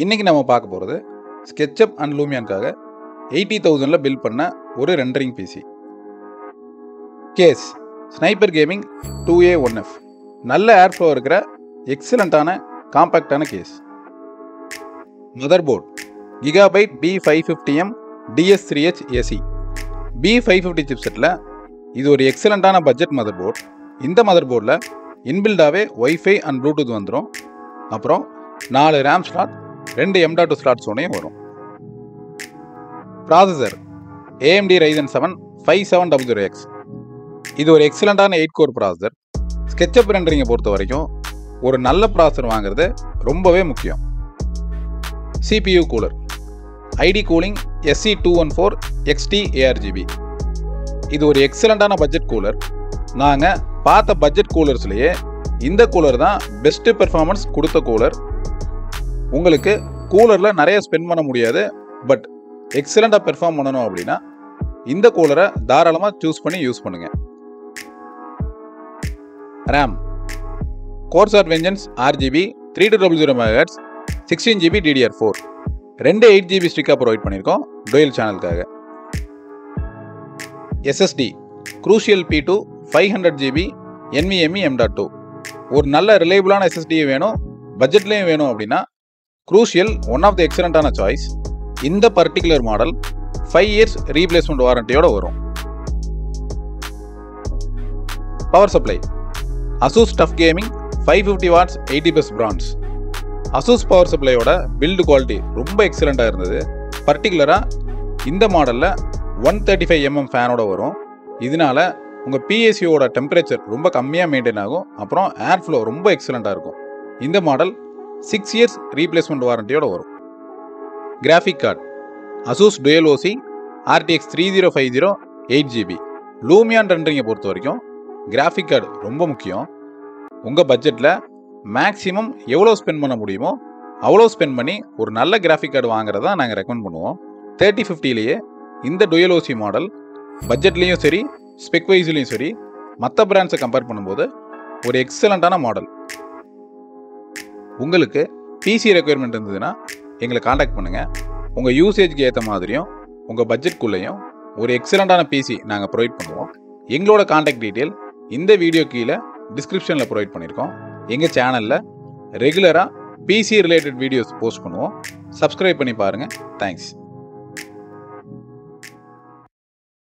இன்னைக்கு நம்ம பார்க்க போகிறது SketchUp and Lumionக்காக 80,000ல பில்ட் பண்ண ஒரு rendering PC. Case sniper gaming 2A1F. நல்ல ஏர் ஃப்ளோ இருக்கிற எக்ஸலண்ட்டான காம்பேக்டான case. Motherboard Gigabyte B550M DS3H AC. B550 சிப்செட்டில் இது ஒரு எக்ஸலண்ட்டான பட்ஜெட் மதர்போர்ட். இந்த மதர்போர்டில் இன்பில்டாகவே வைஃபை அண்ட் ப்ளூடூத் வந்துடும். அப்புறம் 4 RAM ஸ்லாட், 2 M.2 ஸ்லாட்ஸோனையும் வரும். Processor AMD RYZEN 7 5700X. இது ஒரு எக்ஸலண்ட்டான 8 கோர் ப்ராசஸர். SketchUp ரெண்டரிங்கை பொறுத்த வரைக்கும் ஒரு நல்ல ப்ராசஸர் வாங்குறது ரொம்பவே முக்கியம். CPU cooler ID cooling SC214XT ARGB. இது ஒரு எக்ஸலண்ட்டான பட்ஜெட் கூலர். நாங்கள் பார்த்த பட்ஜெட் கூலர்ஸ்லேயே இந்த கூலர் தான் பெஸ்ட்டு பெர்ஃபார்மன்ஸ் கொடுத்த கூலர். உங்களுக்கு கூலரில் நிறைய ஸ்பெண்ட் பண்ண முடியாது, பட் எக்ஸலண்ட்டாக பெர்ஃபார்ம் பண்ணணும் அப்படின்னா இந்த கூலரை தாராளமாக சூஸ் பண்ணி யூஸ் பண்ணுங்கள். RAM Corsair Vengeance RGB 3200 MHz 16GB DDR4. 2 8GB ஸ்டிக்காக provide பண்ணியிருக்கோம் dual சேனலுக்காக. SSD Crucial P2 500GB NVMe M.2. ஒரு நல்ல ரிலையபிளான SSD வேணும், பட்ஜெட்லேயும் வேணும் அப்படின்னா Crucial ஒன் ஆஃப் த எக்ஸலண்ட்டான சாய்ஸ். இந்த பர்டிகுலர் மாடல் 5 years ரீப்ளேஸ்மெண்ட் வாரண்டியோட வரும். Power supply ASUS Tough Gaming 550 watts 80+ bronze. ASUS power சப்ளையோட பில்டு குவாலிட்டி ரொம்ப எக்ஸலண்ட்டாக இருந்தது. பர்டிகுலராக இந்த மாடலில் 135mm ஃபேனோட வரும். இதனால உங்கள் PSUவோட டெம்பரேச்சர் ரொம்ப கம்மியாக மெயின்டைன் ஆகும். அப்புறம் ஏர் ஃப்ளோ ரொம்ப எக்ஸலண்ட்டாக இருக்கும். இந்த மாடல் 6 years ரீப்ளேஸ்மெண்ட் வாரண்டியோட வரும். Graphic card ASUS Dual OC RTX 3050 8GB. Lumion ரெண்டரிங்கை பொறுத்த வரைக்கும் கிராஃபிக் கார்டு ரொம்ப முக்கியம். உங்கள் பட்ஜெட்டில் மேக்ஸிமம் எவ்வளோ ஸ்பெண்ட் பண்ண முடியுமோ அவ்வளோ ஸ்பெண்ட் பண்ணி ஒரு நல்ல கிராஃபிக் கார்டு வாங்குறதா நாங்கள் ரெக்கமெண்ட் பண்ணுவோம். 3050லேயே இந்த Dual OC மாடல் பட்ஜெட்லேயும் சரி, ஸ்பெக் வைஸ்லேயும் சரி, மற்ற பிராண்ட்ஸை கம்பேர் பண்ணும்போது ஒரு எக்ஸலண்ட்டான மாடல். உங்களுக்கு பிசி ரெக்குயர்மெண்ட் இருந்ததுன்னா எங்களை காண்டாக்ட் பண்ணுங்கள். உங்கள் யூசேஜ்க்கு ஏற்ற மாதிரியும் உங்கள் பட்ஜெட்குள்ளேயும் ஒரு எக்ஸலண்ட்டான பிசி நாங்கள் ப்ரொவைட் பண்ணுவோம். எங்களோட காண்டாக்ட் டீட்டெயில் இந்த வீடியோ கீழே டிஸ்கிரிப்ஷனில் ப்ரொவைட் பண்ணியிருக்கோம். எங்கள் சேனலில் ரெகுலராக பிசி ரிலேட்டட் வீடியோஸ் போஸ்ட் பண்ணுவோம். சப்ஸ்கிரைப் பண்ணி பாருங்கள். தேங்க்ஸ்.